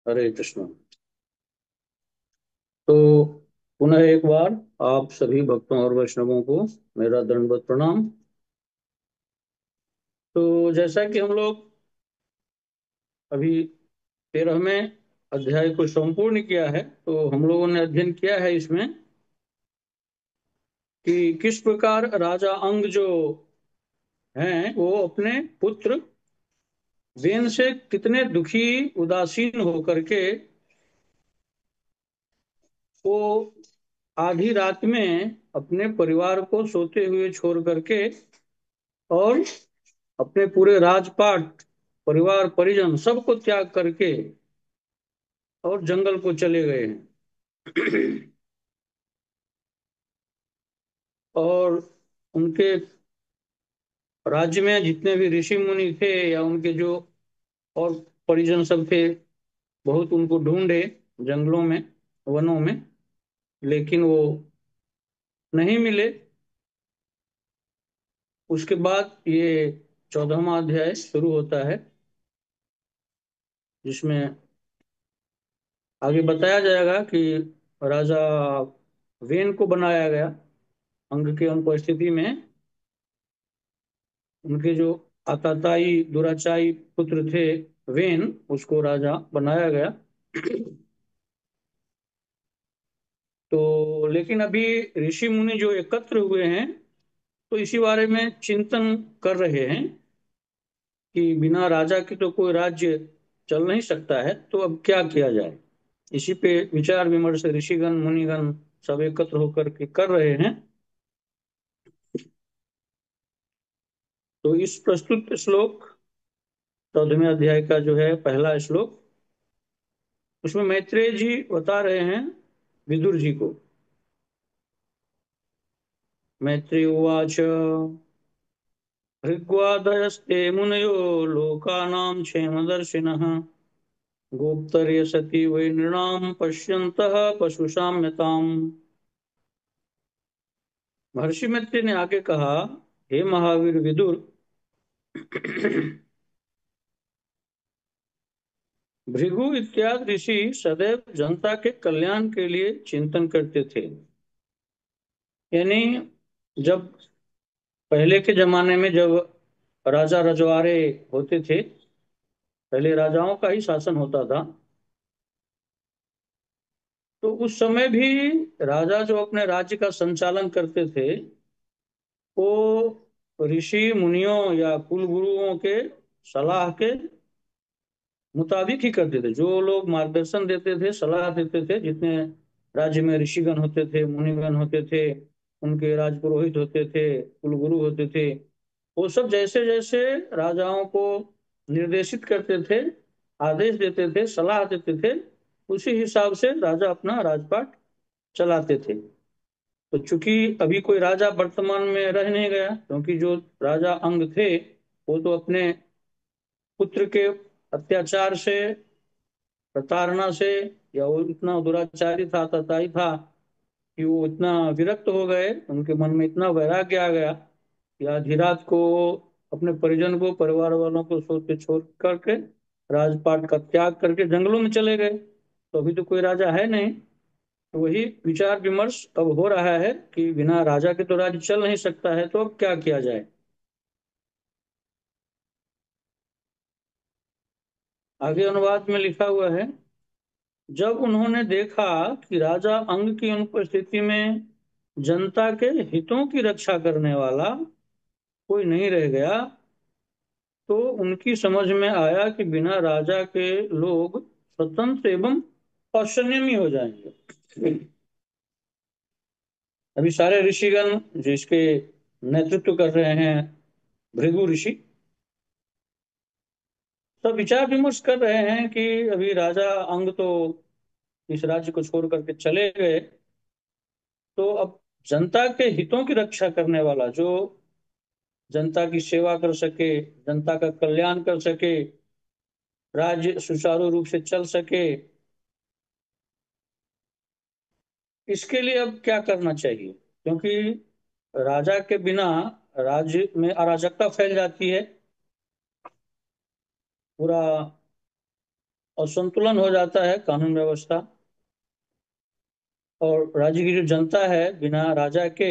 हरे कृष्ण। तो पुनः एक बार आप सभी भक्तों और वैष्णवों को मेरा दंडवत प्रणाम। तो जैसा कि हम लोग अभी 13वें अध्याय को संपूर्ण किया है, तो हम लोगों ने अध्ययन किया है इसमें कि किस प्रकार राजा अंग जो हैं वो अपने पुत्र वेन से कितने दुखी उदासीन होकर के वो आधी रात में अपने परिवार को सोते हुए छोड़ करके और अपने पूरे राजपाट परिवार परिजन सबको त्याग करके और जंगल को चले गए हैं। और उनके राज्य में जितने भी ऋषि मुनि थे या उनके जो और परिजन सब थे, बहुत उनको ढूंढे जंगलों में, वनों में, लेकिन वो नहीं मिले। उसके बाद ये 14वां अध्याय शुरू होता है, जिसमें आगे बताया जाएगा कि राजा वेन को बनाया गया। अंग के अनुपस्थिति में उनके जो आताताई दुराचाई पुत्र थे वेन, उसको राजा बनाया गया। तो लेकिन अभी ऋषि मुनि जो एकत्र हुए हैं, तो इसी बारे में चिंतन कर रहे हैं कि बिना राजा की तो कोई राज्य चल नहीं सकता है, तो अब क्या किया जाए। इसी पे विचार विमर्श ऋषिगण मुनिगण सब एकत्र होकर के कर रहे हैं। तो इस प्रस्तुत श्लोक 14वें अध्याय का जो है पहला श्लोक, उसमें मैत्रेय जी बता रहे हैं विदुर जी को। मैत्रेय उवाच ऋग्वादयस्ते मुनयो लोकानां क्षेमदर्शिनः गोप्तर्य सति वै नृणां पश्यन्तः पशुशाम्यताम्। महर्षि मैत्रेय ने आगे कहा, हे महावीर विदुर, भृगु इत्यादि ऋषि सदैव जनता के कल्याण के लिए चिंतन करते थे। यानी जब पहले के जमाने में जब राजा रजवाड़े होते थे, पहले राजाओं का ही शासन होता था, तो उस समय भी राजा जो अपने राज्य का संचालन करते थे, वो ऋषि मुनियों या कुल गुरुओं के सलाह के मुताबिक ही करते थे। जो लोग मार्गदर्शन देते थे, सलाह देते थे, जितने राज्य में ऋषिगण होते थे, मुनिगण होते थे, उनके राजपुरोहित होते थे, कुलगुरु होते थे, वो सब जैसे जैसे राजाओं को निर्देशित करते थे, आदेश देते थे, सलाह देते थे, उसी हिसाब से राजा अपना राजपाट चलाते थे। तो चूंकि अभी कोई राजा वर्तमान में रह नहीं गया, क्योंकि जो राजा अंग थे वो तो अपने पुत्र के अत्याचार से, प्रताड़ना से, या वो इतना दुराचारी था, तताई था कि वो इतना विरक्त हो गए, उनके मन में इतना वैराग्य आ गया कि आधी रात को अपने परिजन को, परिवार वालों को सोते छोड़ करके राजपाट का त्याग करके जंगलों में चले गए। तो अभी तो कोई राजा है नहीं। तो वही विचार विमर्श अब हो रहा है कि बिना राजा के तो राज्य चल नहीं सकता है, तो अब क्या किया जाए। आगे अनुवाद में लिखा हुआ है, जब उन्होंने देखा कि राजा अंग की अनुपस्थिति में जनता के हितों की रक्षा करने वाला कोई नहीं रह गया, तो उनकी समझ में आया कि बिना राजा के लोग स्वतंत्र एवं असंयमी हो जाएंगे। अभी सारे ऋषिगण जिसके नेतृत्व कर रहे हैं, भृगु ऋषि, सब विचार विमर्श कर रहे हैं कि अभी राजा अंग तो इस राज्य को छोड़ करके चले गए, तो अब जनता के हितों की रक्षा करने वाला, जो जनता की सेवा कर सके, जनता का कल्याण कर सके, राज्य सुचारू रूप से चल सके, इसके लिए अब क्या करना चाहिए। क्योंकि राजा के बिना राज्य में अराजकता फैल जाती है, पूरा और संतुलन हो जाता है कानून व्यवस्था। और राज्य की जो जनता है बिना राजा के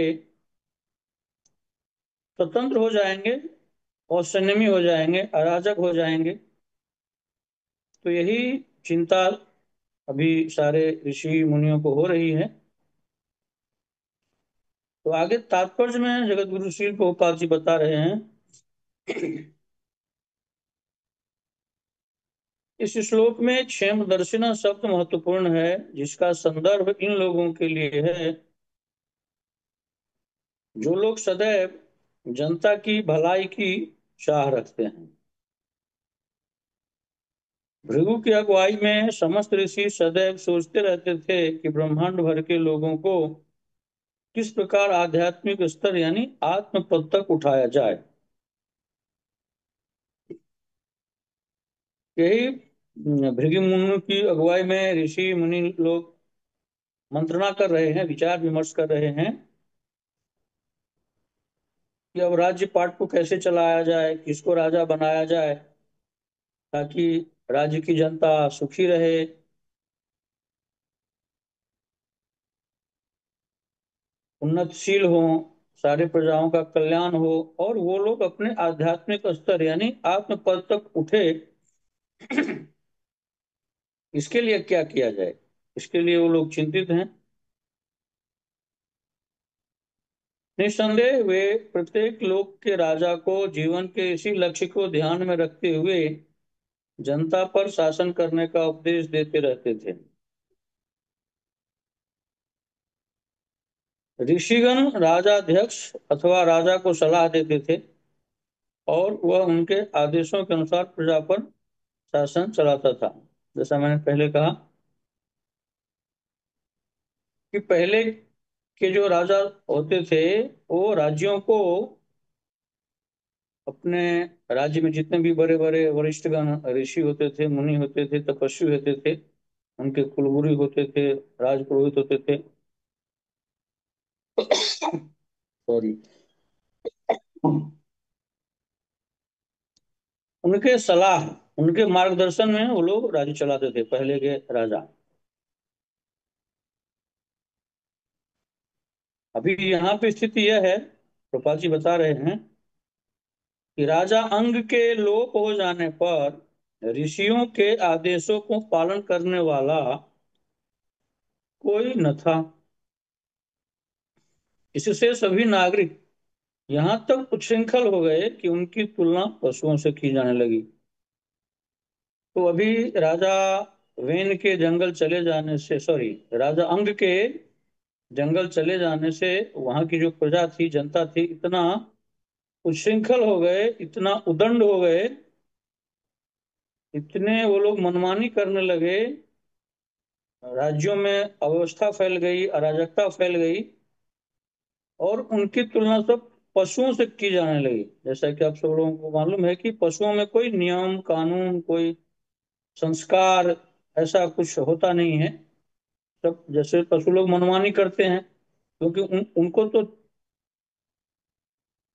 स्वतंत्र हो जाएंगे और संयमी हो जाएंगे, अराजक हो जाएंगे। तो यही चिंता अभी सारे ऋषि मुनियों को हो रही है। तो आगे तात्पर्य में जगत गुरु श्री प्रभुपाद जी बता रहे हैं। इस श्लोक में क्षेम दर्शिना शब्द महत्वपूर्ण है, जिसका संदर्भ इन लोगों के लिए है जो लोग सदैव जनता की भलाई की चाह रखते हैं। भृगु की अगुवाई में समस्त ऋषि सदैव सोचते रहते थे कि ब्रह्मांड भर के लोगों को किस प्रकार आध्यात्मिक स्तर यानी आत्म पद तक उठाया जाए। यही भृगु मुनि की अगुवाई में ऋषि मुनि लोग मंत्रणा कर रहे हैं, विचार विमर्श कर रहे हैं कि अब राज्य पाट को कैसे चलाया जाए, किसको राजा बनाया जाए ताकि राज्य की जनता सुखी रहे, उन्नतशील हो, सारे प्रजाओं का कल्याण हो और वो लोग अपने आध्यात्मिक स्तर यानी आत्म पद तक उठे। इसके लिए क्या किया जाए, इसके लिए वो लोग चिंतित हैं। निस्संदेह वे प्रत्येक लोक के राजा को जीवन के इसी लक्ष्य को ध्यान में रखते हुए जनता पर शासन करने का उपदेश देते रहते थे। ऋषिगण राजाध्यक्ष अथवा राजा को सलाह देते थे और वह उनके आदेशों के अनुसार प्रजा पर शासन चलाता था। जैसा मैंने पहले कहा कि पहले के जो राजा होते थे वो राज्यों को, अपने राज्य में जितने भी बड़े बड़े वरिष्ठगण ऋषि होते थे, मुनि होते थे, तपस्वी होते थे, उनके कुलगुरु होते थे, राजपुरोहित होते थे, सॉरी, उनके सलाह, उनके मार्गदर्शन में वो लोग राज्य चलाते थे पहले के राजा। अभी यहाँ पे स्थिति यह है, प्रभुपाद जी बता रहे हैं कि राजा अंग के लोप हो जाने पर ऋषियों के आदेशों को पालन करने वाला कोई न था। इससे सभी नागरिक यहाँ तक उच्छृंखल हो गए कि उनकी तुलना पशुओं से की जाने लगी। तो अभी राजा वेन के जंगल चले जाने से, सॉरी, राजा अंग के जंगल चले जाने से वहां की जो प्रजा थी, जनता थी, इतना उच्छृंखल हो गए, इतना उदंड हो गए, इतने वो लोग मनमानी करने लगे, राज्यों में अव्यवस्था फैल गई, अराजकता फैल गई और उनकी तुलना सब पशुओं से की जाने लगी। जैसा कि आप सब लोगों को मालूम है कि पशुओं में कोई नियम कानून, कोई संस्कार ऐसा कुछ होता नहीं है। सब जैसे पशु लोग मनमानी करते हैं, क्योंकि उनको तो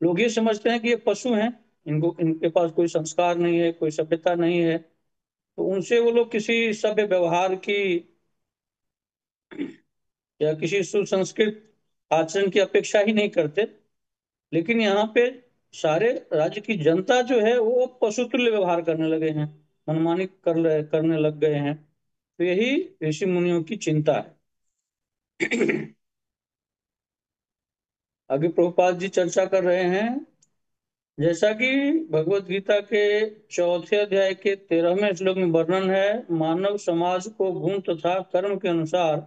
लोग ये समझते हैं कि ये पशु हैं, इनको, इनके पास कोई संस्कार नहीं है, कोई सभ्यता नहीं है, तो उनसे वो लोग किसी सभ्य व्यवहार की या किसी सुसंस्कृत आचरण की अपेक्षा ही नहीं करते। लेकिन यहाँ पे सारे राज्य की जनता जो है वो पशुतुल्य व्यवहार करने लगे हैं, मनमानी करने लग गए हैं। तो यही ऋषि मुनियों की चिंता है। आगे प्रभुपाद जी चर्चा कर रहे हैं। जैसा कि भगवत गीता के चौथे अध्याय के 13वें श्लोक में वर्णन है, मानव समाज को गुण तथा कर्म के अनुसार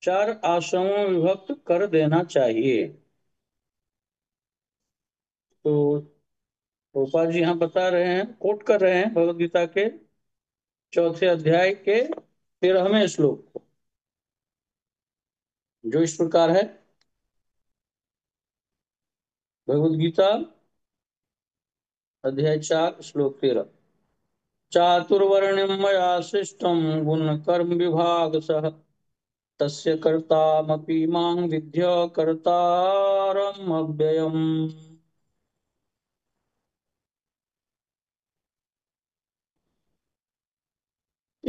चार आश्रमों में विभक्त कर देना चाहिए। तो गोपाल जी यहाँ बता रहे हैं, कोट कर रहे हैं भगवत गीता के चौथे अध्याय के 13वें श्लोक को, जो इस प्रकार है। भगवत गीता अध्याय 4 श्लोक 13। चातुर्वर्ण्यं मया सृष्टं गुण कर्म विभाग सह तस्य कर्तामपि मां विद्य कर्तारम् अव्ययम्।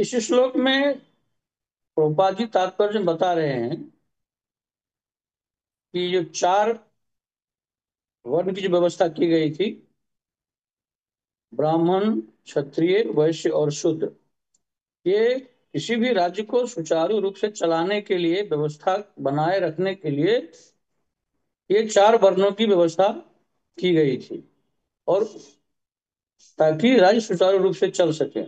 इस श्लोक में प्रभुपाद जी तात्पर्य बता रहे हैं कि जो चार वर्ण की जो व्यवस्था की गई थी, ब्राह्मण, क्षत्रिय, वैश्य और शूद्र, ये किसी भी राज्य को सुचारू रूप से चलाने के लिए, व्यवस्था बनाए रखने के लिए ये चार वर्णों की व्यवस्था की गई थी, और ताकि राज्य सुचारू रूप से चल सके।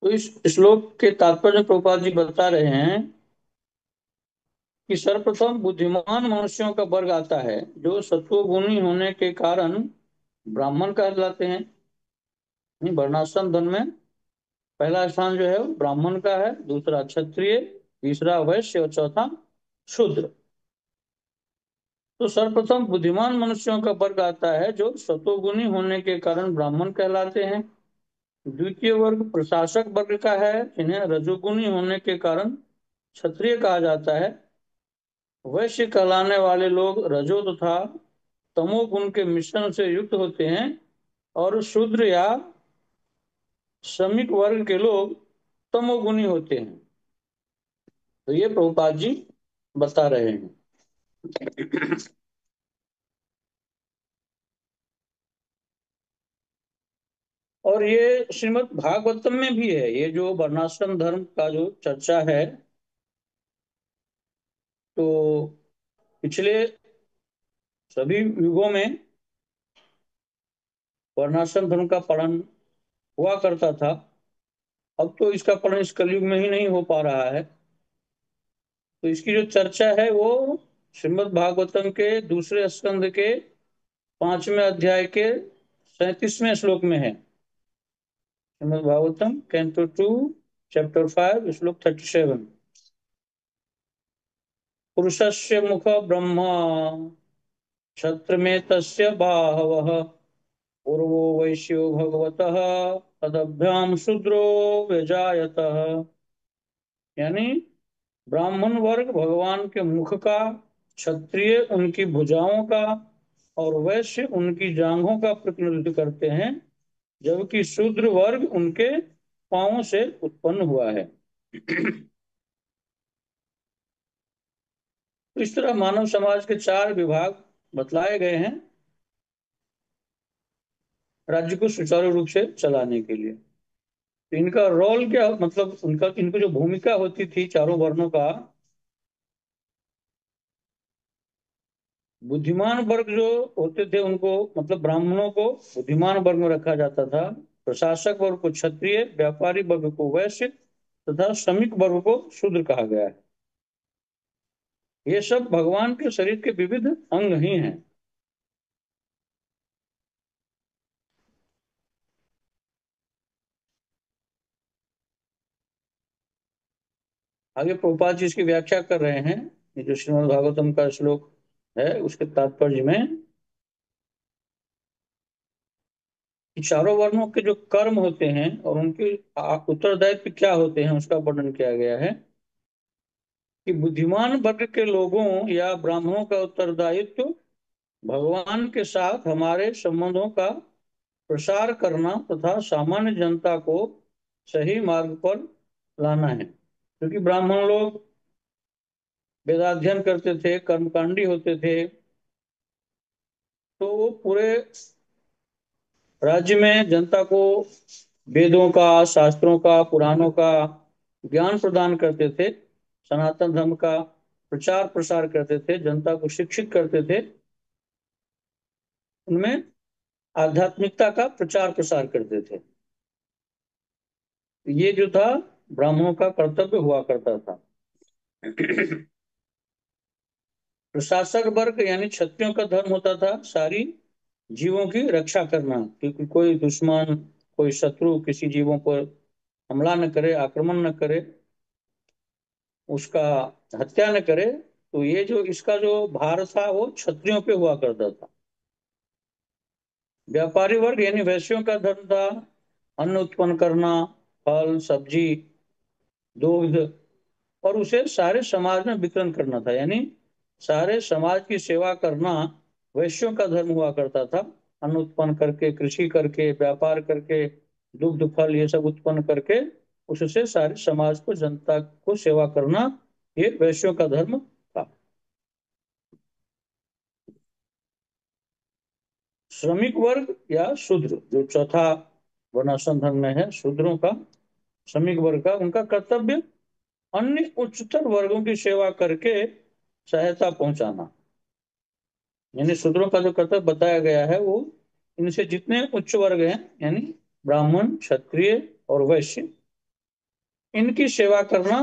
तो इस श्लोक के तात्पर्य में प्रभुपाद जी बता रहे हैं कि सर्वप्रथम बुद्धिमान मनुष्यों का वर्ग आता है जो सत्वगुणी होने के कारण ब्राह्मण कहलाते हैं। वर्णाश्रम धर्म में पहला स्थान जो है वो ब्राह्मण का है, दूसरा क्षत्रिय, तीसरा वैश्य और चौथा शूद्र। तो सर्वप्रथम बुद्धिमान मनुष्यों का वर्ग आता है जो सत्वगुणी होने के कारण ब्राह्मण कहलाते हैं। द्वितीय वर्ग प्रशासक वर्ग का है, इन्हें रजोगुणी होने के कारण क्षत्रिय कहा जाता है। वैश्य कहलाने वाले लोग रजो तथा तमोगुण के मिश्रण से युक्त होते हैं, और शूद्र या श्रमिक वर्ग के लोग तमोगुणी होते हैं। तो ये प्रभुपाद जी बता रहे हैं। और ये श्रीमद् भागवतम में भी है, ये जो वर्णाश्रम धर्म का जो चर्चा है। तो पिछले सभी युगों में वर्णाश्रम धर्म का पालन हुआ करता था। अब तो इसका पालन इस कलयुग में ही नहीं हो पा रहा है। तो इसकी जो चर्चा है वो श्रीमद् भागवतम के दूसरे स्कंद के 5वें अध्याय के 37वें श्लोक में है। श्रीमद् भागवतम कैंटो 2 चैप्टर 5 श्लोक 37। पुरुषस्य मुख ब्रह्म क्षत्र में तस्य बाहवः पूर्वो वैश्यो भगवतः तदभ्याम शूद्रो व्यजायतः। यानी ब्राह्मण वर्ग भगवान के मुख का, क्षत्रिय उनकी भुजाओं का और वैश्य उनकी जांघों का प्रतिनिधित्व करते हैं, जबकि शूद्र वर्ग उनके पांवों से उत्पन्न हुआ है। तो इस तरह मानव समाज के चार विभाग बतलाए गए हैं राज्य को सुचारू रूप से चलाने के लिए। तो इनका रोल क्या, मतलब उनका, इनकी जो भूमिका होती थी चारों वर्णों का, बुद्धिमान वर्ग जो होते थे उनको, मतलब ब्राह्मणों को बुद्धिमान वर्ग में रखा जाता था, प्रशासक वर्ग को क्षत्रिय, व्यापारी वर्ग को वैश्य तथा श्रमिक वर्ग को शूद्र कहा गया है। ये सब भगवान के शरीर के विविध अंग ही हैं। आगे प्रभुपाद जी इसकी व्याख्या कर रहे हैं। ये जो श्रीमद् भागवतम का श्लोक है उसके तात्पर्य में कि चारों वर्णों के जो कर्म होते हैं और उनके उत्तरदायित्व क्या होते हैं उसका वर्णन किया गया है कि बुद्धिमान वर्ग के लोगों या ब्राह्मणों का उत्तरदायित्व भगवान के साथ हमारे संबंधों का प्रसार करना तथा सामान्य जनता को सही मार्ग पर लाना है। क्योंकि ब्राह्मण लोग वेदाध्ययन करते थे, कर्मकांडी होते थे, तो वो पूरे राज्य में जनता को वेदों का, शास्त्रों का, पुराणों का ज्ञान प्रदान करते थे, सनातन धर्म का प्रचार प्रसार करते थे, जनता को शिक्षित करते थे, उनमें आध्यात्मिकता का प्रचार प्रसार करते थे। ये जो था ब्राह्मणों का कर्तव्य हुआ करता था। प्रशासक वर्ग यानी क्षत्रियों का धर्म होता था सारी जीवों की रक्षा करना, क्योंकि कोई दुश्मन, कोई शत्रु किसी जीवों पर हमला न करे, आक्रमण न करे, उसका हत्या न करे। तो ये जो इसका जो भार था वो क्षत्रियों पे हुआ करता था। व्यापारी वर्ग यानी वैश्यों का धर्म था अन्न उत्पन्न करना, फल सब्जी, दूध, और उसे सारे समाज में वितरण करना था। यानी सारे समाज की सेवा करना वैश्यों का धर्म हुआ करता था। अन्न उत्पन्न करके, कृषि करके, व्यापार करके, दुग्ध फल ये सब उत्पन्न करके उससे सारे समाज को, जनता को सेवा करना, ये वैश्यों का धर्म था। श्रमिक वर्ग या शूद्र, जो चौथा वर्णाश्रम धर्म में है, शूद्रों का, श्रमिक वर्ग का, उनका कर्तव्य अन्य उच्चतर वर्गों की सेवा करके सहायता पहुंचाना। यानी शूद्रों का जो कर्तव्य बताया गया है वो इनसे जितने उच्च वर्ग हैं, यानी ब्राह्मण, क्षत्रिय और वैश्य, इनकी सेवा करना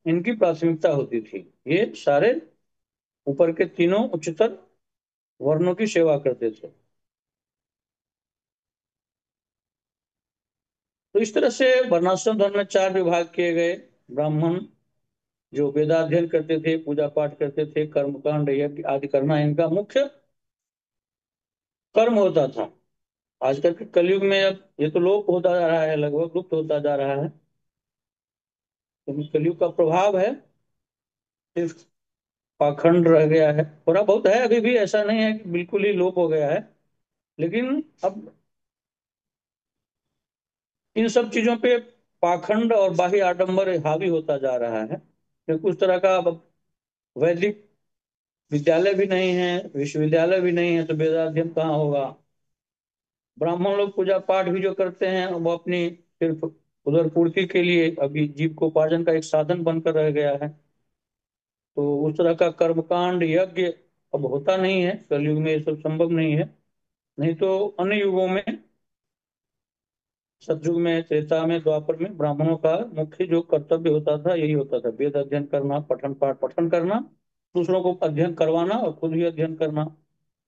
इनकी प्राथमिकता होती थी। ये सारे ऊपर के तीनों उच्चतर वर्णों की सेवा करते थे। तो इस तरह से वर्णाश्रम धर्म में चार विभाग किए गए। ब्राह्मण जो वेदाध्ययन करते थे, पूजा पाठ करते थे, कर्मकांड यज्ञ आदि करना इनका मुख्य कर्म होता था। आजकल के कलयुग में अब ये तो लोप होता जा रहा है, लगभग लुप्त होता जा रहा है, क्योंकि कलयुग का प्रभाव है। सिर्फ पाखंड रह गया है, थोड़ा बहुत है अभी भी, ऐसा नहीं है कि बिल्कुल ही लोप हो गया है। लेकिन अब इन सब चीजों पे पाखंड और बाह्य आडंबर हावी होता जा रहा है, क्योंकि उस तरह का अब वैदिक विद्यालय भी नहीं है, विश्वविद्यालय भी नहीं है, तो वेदाध्ययन कहाँ होगा। ब्राह्मण लोग पूजा पाठ भी जो करते हैं वो अपनी सिर्फ उदर पूर्ति के लिए, अभी जीविकोपार्जन का एक साधन बनकर रह गया है। तो उस तरह का कर्मकांड यज्ञ अब होता नहीं है, कलयुग में ये सब संभव नहीं है। नहीं तो अन्य युगों में, सतयुग में, त्रेता में, द्वापर में, ब्राह्मणों का मुख्य जो कर्तव्य होता था यही होता था, वेद अध्ययन करना, पठन पाठ पठन करना, दूसरों को अध्ययन करवाना और खुद भी अध्ययन करना,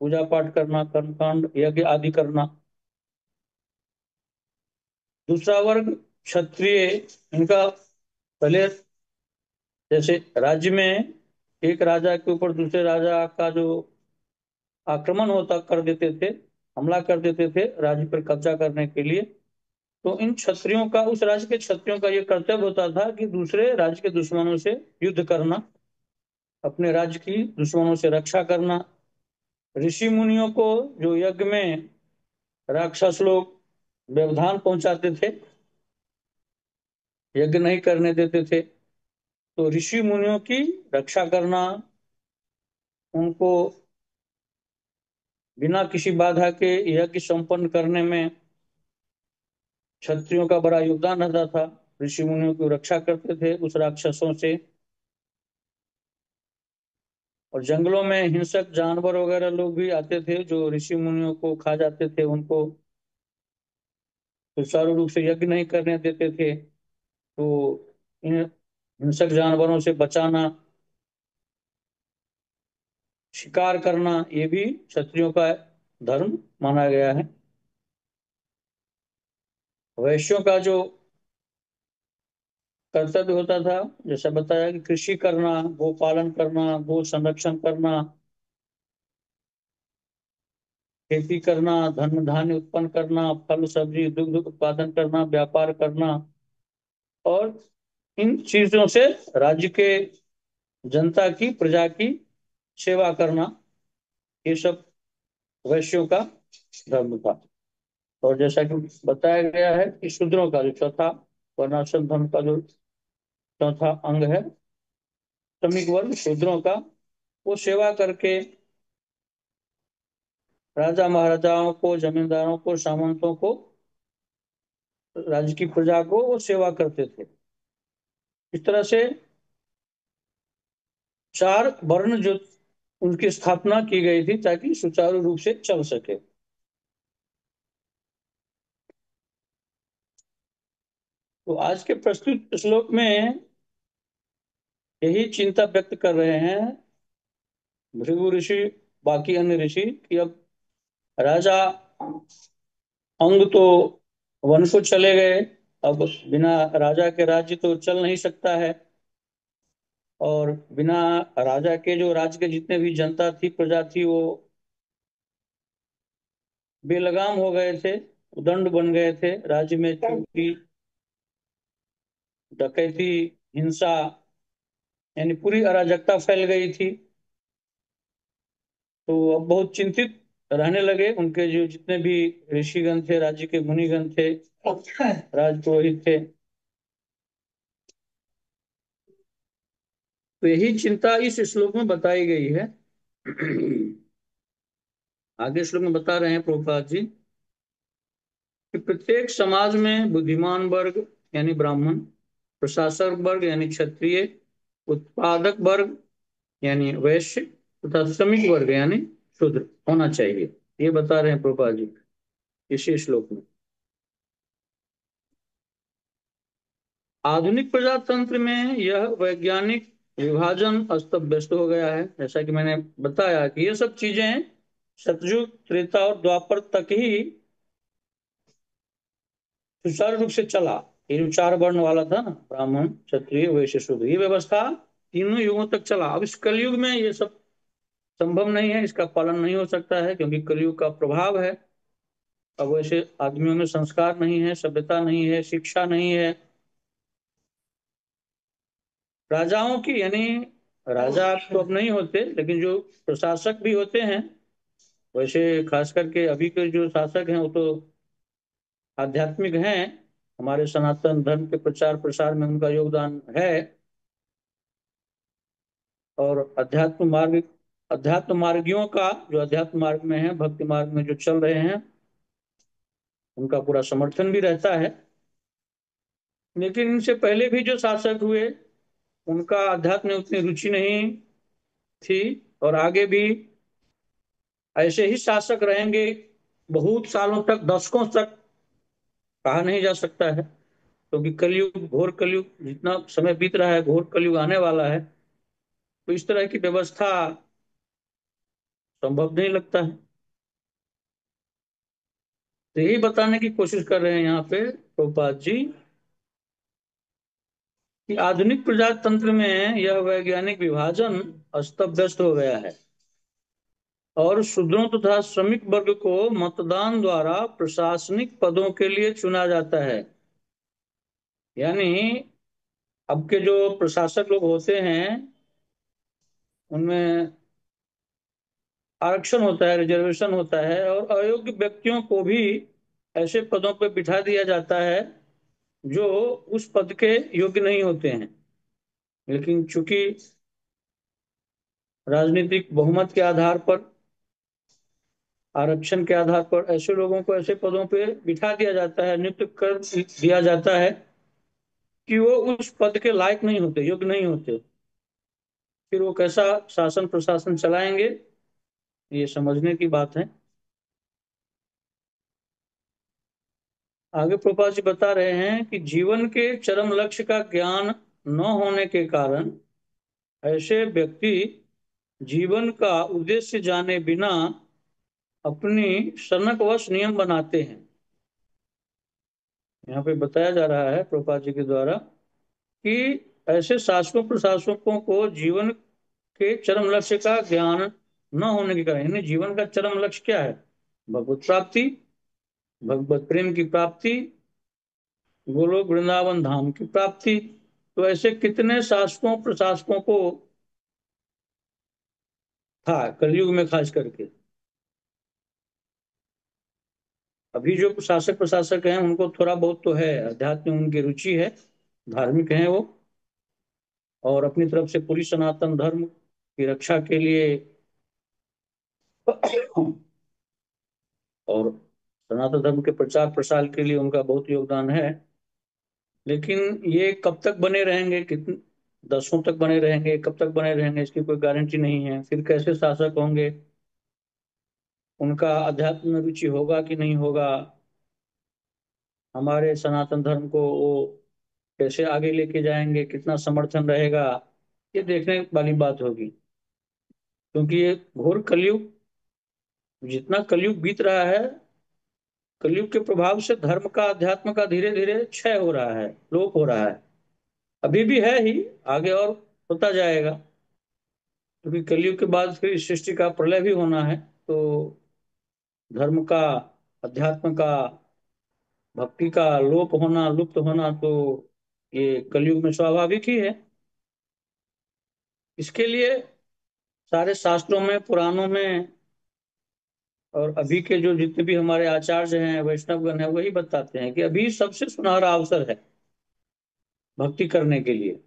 पूजा पाठ करना, कर्मकांड यज्ञ आदि करना। दूसरा वर्ग क्षत्रिय, इनका पहले जैसे राज्य में एक राजा के ऊपर दूसरे राजा का जो आक्रमण होता कर देते थे, हमला कर देते थे राज्य पर कब्जा करने के लिए, तो इन क्षत्रियों का, उस राज्य के क्षत्रियों का ये कर्तव्य होता था कि दूसरे राज्य के दुश्मनों से युद्ध करना, अपने राज्य की दुश्मनों से रक्षा करना। ऋषि मुनियों को जो यज्ञ में राक्षस लोग व्यवधान पहुंचाते थे, यज्ञ नहीं करने देते थे, तो ऋषि मुनियों की रक्षा करना, उनको बिना किसी बाधा के यज्ञ संपन्न करने में क्षत्रियों का बड़ा योगदान रहता था। ऋषि मुनियों की रक्षा करते थे उस राक्षसों से। और जंगलों में हिंसक जानवर वगैरह लोग भी आते थे जो ऋषि मुनियों को खा जाते थे, उनको सुचारू रूप से यज्ञ नहीं करने देते थे। तो इन हिंसक जानवरों से बचाना, शिकार करना, ये भी क्षत्रियों का धर्म माना गया है। वैश्यों का जो कर्तव्य होता था, जैसा बताया कि कृषि करना, गो पालन करना, गो संरक्षण करना, खेती करना, धन धान्य उत्पन्न करना, फल सब्जी दुग्ध उत्पादन करना, व्यापार करना, और इन चीजों से राज्य के जनता की, प्रजा की सेवा करना, ये सब वैश्यों का धर्म था। और जैसा कि बताया गया है कि शूद्रों का जो चौथा वर्णाश्रम धर्म का जो चौथा अंग है, श्रमिक वर्ग शूद्रों का, वो सेवा करके राजा महाराजाओं को, जमींदारों को, सामंतों को, राज्य की प्रजा को वो सेवा करते थे। इस तरह से चार वर्ण जो उनकी स्थापना की गई थी ताकि सुचारू रूप से चल सके। तो आज के प्रस्तुत श्लोक में यही चिंता व्यक्त कर रहे हैं भृगु ऋषि, बाकी अन्य ऋषि, कि अब राजा अंग तो वन को चले गए, अब बिना राजा के राज्य तो चल नहीं सकता है। और बिना राजा के जो राज्य के जितने भी जनता थी, प्रजा थी, वो बेलगाम हो गए थे, उदंड बन गए थे। राज्य में चोरी, डकैती, हिंसा, यानी पूरी अराजकता फैल गई थी। तो अब बहुत चिंतित रहने लगे। उनके जो जितने भी ऋषिगण थे, राज्य के मुनिगण थे, राजपुरोहित थे, तो यही चिंता इस श्लोक में बताई गई है। आगे श्लोक में बता रहे हैं प्रभुपाद जी कि प्रत्येक समाज में बुद्धिमान वर्ग यानी ब्राह्मण, प्रशासक वर्ग यानी क्षत्रिय, उत्पादक वर्ग यानी वैश्य तथा श्रमिक वर्ग यानी शूद्र होना चाहिए। ये बता रहे हैं प्रभुपाद जी इसी श्लोक में। आधुनिक प्रजातंत्र में यह वैज्ञानिक विभाजन अस्त व्यस्त हो गया है। जैसा कि मैंने बताया कि ये सब चीजें सतयुग, त्रेता और द्वापर तक ही सुचारू रूप से चला। ये जो चार वर्ण वाला था ना, ब्राह्मण, क्षत्रिय, वैश्य, शूद्र, ये व्यवस्था तीनों युगों तक चला। अब इस कलयुग में ये सब संभव नहीं है, इसका पालन नहीं हो सकता है, क्योंकि कलयुग का प्रभाव है। अब वैसे आदमियों में संस्कार नहीं है, सभ्यता नहीं है, शिक्षा नहीं है। राजाओं की यानी राजा तो अब नहीं होते, लेकिन जो प्रशासक भी होते हैं, वैसे खास करके अभी के जो शासक हैं वो तो आध्यात्मिक हैं। हमारे सनातन धर्म के प्रचार प्रसार में उनका योगदान है। और अध्यात्म मार्गियों का, जो अध्यात्म मार्ग में है, भक्ति मार्ग में जो चल रहे हैं, उनका पूरा समर्थन भी रहता है। लेकिन इनसे पहले भी जो शासक हुए, उनका अध्यात्म में उतनी रुचि नहीं थी। और आगे भी ऐसे ही शासक रहेंगे बहुत सालों तक, दशकों तक, कहा नहीं जा सकता है। क्योंकि कलयुग, घोर कलयुग, जितना समय बीत रहा है, घोर कलयुग आने वाला है। तो इस तरह की व्यवस्था संभव नहीं लगता है। तो यही बताने की कोशिश कर रहे हैं यहाँ पे प्रभुपाद जी कि आधुनिक प्रजातंत्र में यह वैज्ञानिक विभाजन अस्त व्यस्त हो गया है और शूद्रों तथा श्रमिक वर्ग को मतदान द्वारा प्रशासनिक पदों के लिए चुना जाता है। यानी अब के जो प्रशासक लोग होते हैं, उनमें आरक्षण होता है, रिजर्वेशन होता है, और अयोग्य व्यक्तियों को भी ऐसे पदों पर बिठा दिया जाता है जो उस पद के योग्य नहीं होते हैं। लेकिन चूंकि राजनीतिक बहुमत के आधार पर, आरक्षण के आधार पर ऐसे लोगों को ऐसे पदों पे बिठा दिया जाता है, नियुक्त कर दिया जाता है कि वो उस पद के लायक नहीं होते, योग्य नहीं होते। फिर वो कैसा शासन प्रशासन चलाएंगे, ये समझने की बात है। आगे प्रभुपाद जी बता रहे हैं कि जीवन के चरम लक्ष्य का ज्ञान न होने के कारण ऐसे व्यक्ति जीवन का उद्देश्य जाने बिना अपनी शनकवश नियम बनाते हैं। यहाँ पे बताया जा रहा है प्रभुपाद जी के द्वारा कि ऐसे शासकों प्रशासकों को जीवन के चरम लक्ष्य का ज्ञान न होने के कारण, यानी जीवन का चरम लक्ष्य क्या है? भगवत प्राप्ति, भगवत प्रेम की प्राप्ति, गोलोक वृंदावन धाम की प्राप्ति। तो ऐसे कितने शासकों प्रशासकों को था कलयुग में, खास करके। अभी जो शासक प्रशासक हैं उनको थोड़ा बहुत तो है, अध्यात्म में उनकी रुचि है, धार्मिक हैं वो, और अपनी तरफ से पूरी सनातन धर्म की रक्षा के लिए और सनातन धर्म के प्रचार प्रसार के लिए उनका बहुत योगदान है। लेकिन ये कब तक बने रहेंगे, कितने दशकों तक बने रहेंगे, कब तक बने रहेंगे, इसकी कोई गारंटी नहीं है। फिर कैसे शासक होंगे, उनका अध्यात्म में रुचि होगा कि नहीं होगा, हमारे सनातन धर्म को वो कैसे आगे लेके जाएंगे, कितना समर्थन रहेगा, ये देखने वाली बात होगी। क्योंकि ये घोर कलयुग, जितना कलयुग बीत रहा है, कलयुग के प्रभाव से धर्म का, अध्यात्म का धीरे धीरे क्षय हो रहा है, लोप हो रहा है। अभी भी है ही, आगे और होता जाएगा। क्योंकि कलयुग के बाद फिर इस सृष्टि का प्रलय भी होना है। तो धर्म का, अध्यात्म का, भक्ति का लोप होना, लुप्त होना, तो ये कलयुग में स्वाभाविक ही है। इसके लिए सारे शास्त्रों में, पुराणों में और अभी के जो जितने भी हमारे आचार्य हैं, वैष्णवगण हैं, वही बताते हैं कि अभी सबसे सुनहरा अवसर है भक्ति करने के लिए,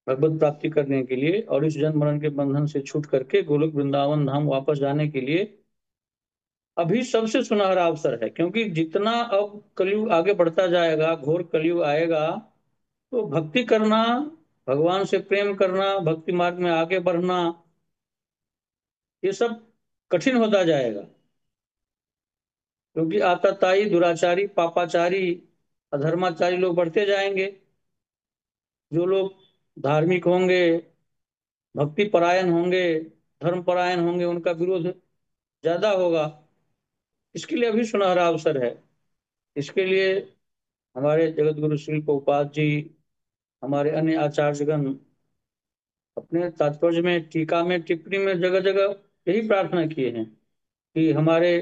भगवत प्राप्ति करने के लिए, और इस जन्म मरण के बंधन से छूट करके गोलोक वृंदावन धाम वापस जाने के लिए अभी सबसे सुनहरा अवसर है। क्योंकि जितना अब कलयुग आगे बढ़ता जाएगा, घोर कलयुग आएगा, तो भक्ति करना, भगवान से प्रेम करना, भक्ति मार्ग में आगे बढ़ना, ये सब कठिन होता जाएगा। क्योंकि आताताई, दुराचारी, पापाचारी, अधर्माचारी लोग बढ़ते जाएंगे। जो लोग धार्मिक होंगे, भक्ति परायण होंगे, धर्म परायण होंगे, उनका विरोध ज्यादा होगा। इसके लिए अभी सुनहरा अवसर है। इसके लिए हमारे जगत गुरु श्री प्रभुपाद जी, हमारे अन्य आचार्यगण अपने तात्पर्य में, टीका में, टिप्पणी में जगह जगह यही प्रार्थना किए हैं कि हमारे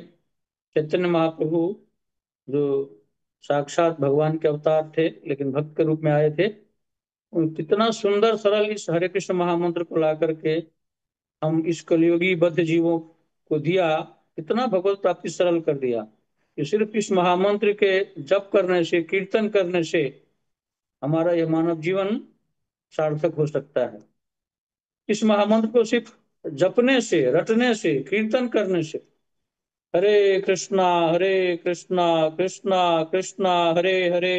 चैतन्य महाप्रभु, जो साक्षात भगवान के अवतार थे लेकिन भक्त के रूप में आए थे, कितना सुंदर सरल इस हरे कृष्ण महामंत्र को ला करके हम इस कलयुगी बद्ध जीवों को दिया। कितना भगवत प्राप्ति सरल कर दिया कि सिर्फ इस महामंत्र के जप करने से, कीर्तन करने से हमारा यह मानव जीवन सार्थक हो सकता है। इस महामंत्र को सिर्फ जपने से, रटने से, कीर्तन करने से, हरे कृष्णा कृष्णा कृष्णा हरे हरे,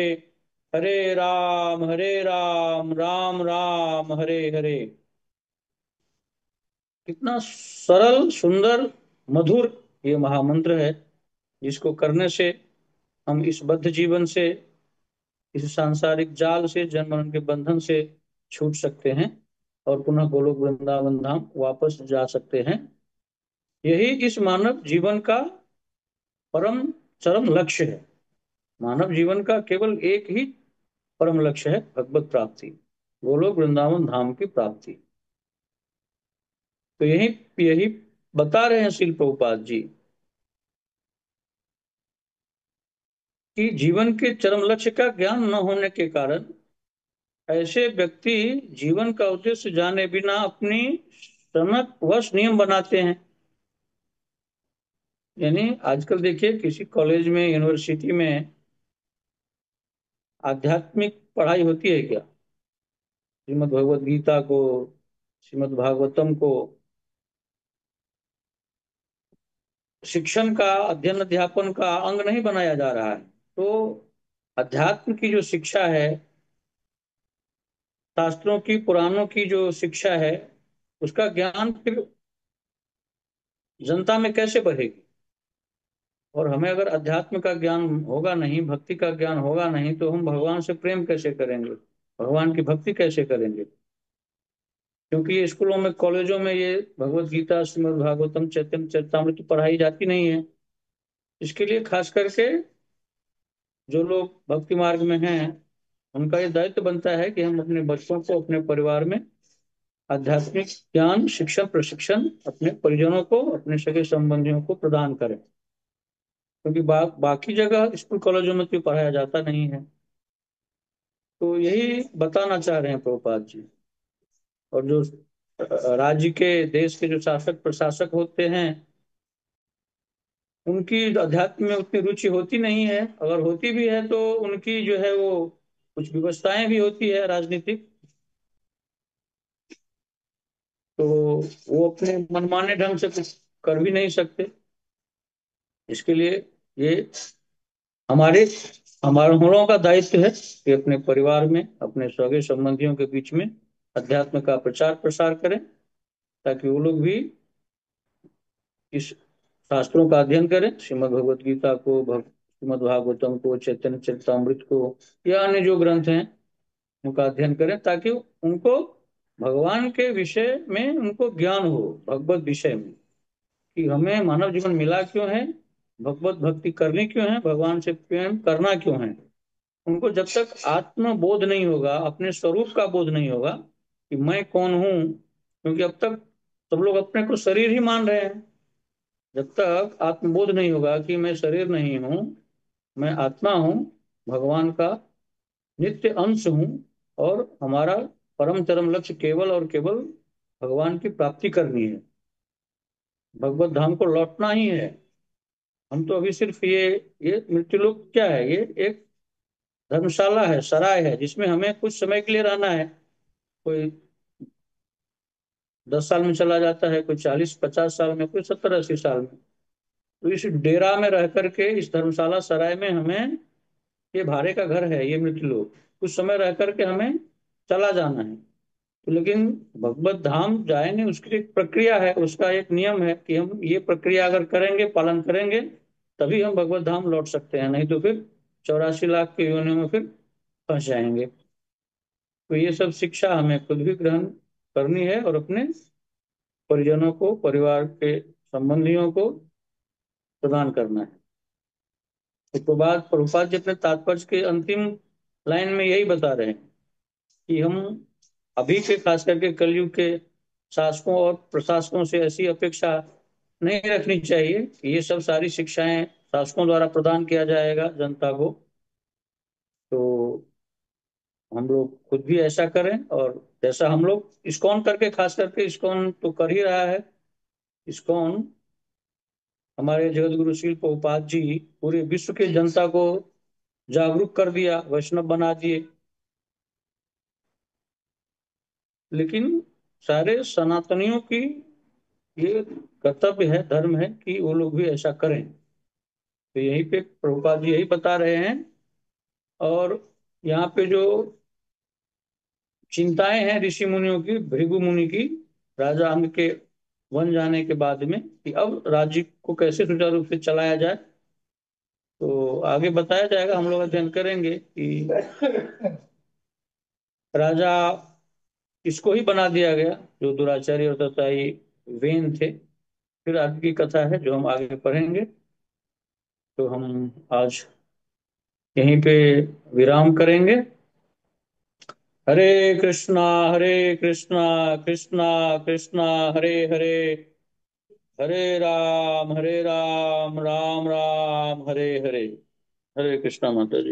हरे राम राम राम हरे हरे, कितना सरल, सुंदर, मधुर ये महामंत्र है, जिसको करने से हम इस बद्ध जीवन से, इस सांसारिक जाल से, जन्म मरण के बंधन से छूट सकते हैं और पुनः गोलोक वृंदावन धाम वापस जा सकते हैं। यही इस मानव जीवन का परम चरम लक्ष्य है। मानव जीवन का केवल एक ही परम लक्ष्य है, भगवत प्राप्ति, गोलोक वृंदावन धाम की प्राप्ति। तो यही यही बता रहे हैं श्रील प्रभुपाद जी कि जीवन के चरम लक्ष्य का ज्ञान न होने के कारण ऐसे व्यक्ति जीवन का उद्देश्य जाने बिना अपनी सनक वश नियम बनाते हैं। यानी आजकल देखिए, किसी कॉलेज में, यूनिवर्सिटी में आध्यात्मिक पढ़ाई होती है क्या? श्रीमद् भगवत गीता को, श्रीमद् भागवतम को, शिक्षण का, अध्ययन अध्यापन का अंग नहीं बनाया जा रहा है। तो अध्यात्म की जो शिक्षा है, शास्त्रों की, पुराणों की जो शिक्षा है, उसका ज्ञान फिर जनता में कैसे बढ़ेगी? और हमें अगर अध्यात्म का ज्ञान होगा नहीं, भक्ति का ज्ञान होगा नहीं, तो हम भगवान से प्रेम कैसे करेंगे, भगवान की भक्ति कैसे करेंगे? क्योंकि ये स्कूलों में, कॉलेजों में ये भगवत गीता, श्रीमद् भागवतम, चैतन्य चरितामृत पढ़ाई जाती नहीं है। इसके लिए खास करके जो लोग भक्ति मार्ग में हैं, उनका ये दायित्व बनता है कि हम अपने बच्चों को, अपने परिवार में आध्यात्मिक ज्ञान, शिक्षण, प्रशिक्षण अपने परिजनों को, अपने सगे संबंधियों को प्रदान करें। क्योंकि बाकी जगह स्कूल कॉलेजों में तो पढ़ाया जाता नहीं है। तो यही बताना चाह रहे हैं प्रभुपाद जी। और जो राज्य के, देश के जो शासक प्रशासक होते हैं, उनकी अध्यात्म में उतनी रुचि होती नहीं है। अगर होती भी है तो उनकी जो है वो कुछ व्यवस्थाएं भी होती है राजनीतिक, तो वो अपने मनमाने ढंग से कुछ कर भी नहीं सकते। इसके लिए ये हमारे हमारे हम लोगों का दायित्व है कि अपने परिवार में, अपने सगे संबंधियों के बीच में अध्यात्म का प्रचार प्रसार करें, ताकि वो लोग भी इस शास्त्रों का अध्ययन करें, श्रीमद् भगवत गीता को, श्रीमद् भागवतम को, चैतन्य चरितामृत को, या अन्य जो ग्रंथ हैं उनका अध्ययन करें, ताकि उनको भगवान के विषय में उनको ज्ञान हो, भगवत विषय में, कि हमें मानव जीवन मिला क्यों है, भगवत भक्ति करनी क्यों है, भगवान से प्रेम करना क्यों है। उनको जब तक आत्म बोध नहीं होगा, अपने स्वरूप का बोध नहीं होगा कि मैं कौन हूँ, क्योंकि अब तक सब लोग अपने को शरीर ही मान रहे हैं। जब तक आत्मबोध नहीं होगा कि मैं शरीर नहीं हूँ, मैं आत्मा हूँ, भगवान का नित्य अंश हूँ, और हमारा परम चरम लक्ष्य केवल और केवल भगवान की प्राप्ति करनी है, भगवत धाम को लौटना ही है। हम तो अभी सिर्फ ये मृत्युलोक क्या है, ये एक धर्मशाला है, सराय है, जिसमें हमें कुछ समय के लिए रहना है। कोई 10 साल में चला जाता है, कोई 40-50 साल में, कोई 70-80 साल में। तो इस डेरा में रह करके, इस धर्मशाला सराय में हमें, ये भाड़े का घर है ये मृत्युलोक, कुछ समय रह करके हमें चला जाना है। तो लेकिन भगवत धाम जाएंगे, उसकी एक प्रक्रिया है, उसका एक नियम है कि हम ये प्रक्रिया अगर करेंगे, पालन करेंगे, तभी हम भगवत धाम लौट सकते हैं, नहीं तो फिर 84 लाख के योनियों में फिर फंस जाएंगे। तो ये सब शिक्षा हमें खुद भी ग्रहण करनी है और अपने परिजनों को, परिवार के संबंधियों को प्रदान करना है। उसके बाद प्रभुपाद जी अपने तात्पर्य के अंतिम लाइन में यही बता रहे हैं कि हम अभी के, खास करके कलयुग के शासकों और प्रशासकों से ऐसी अपेक्षा नहीं रखनी चाहिए कि ये सब सारी शिक्षाएं शासकों द्वारा प्रदान किया जाएगा जनता को। तो हम लोग खुद भी ऐसा करें, और जैसा हम लोग इस्कॉन करके, खास करके इस्कॉन तो कर ही रहा है। इस्कॉन, हमारे जगत गुरु श्रील प्रभुपाद जी पूरे विश्व के जनता को जागरूक कर दिया, वैष्णव बना दिए। लेकिन सारे सनातनियों की ये कर्तव्य है, धर्म है कि वो लोग भी ऐसा करें। तो यहीं पे प्रभुपाद जी यही बता रहे हैं। और यहाँ पे जो चिंताएं हैं ऋषि मुनियों की, भृगु मुनि की, राजा अंग के वन जाने के बाद में, कि अब राज्य को कैसे सुचारू रूप से चलाया जाए, तो आगे बताया जाएगा, हम लोग अध्ययन करेंगे कि राजा इसको ही बना दिया गया, जो दुराचारी और दताई वेन थे। फिर आगे की कथा है जो हम आगे पढ़ेंगे। तो हम आज यहीं पे विराम करेंगे। हरे कृष्णा, हरे कृष्णा, कृष्णा कृष्णा हरे हरे, हरे राम राम राम हरे हरे। हरे कृष्णा माता जी।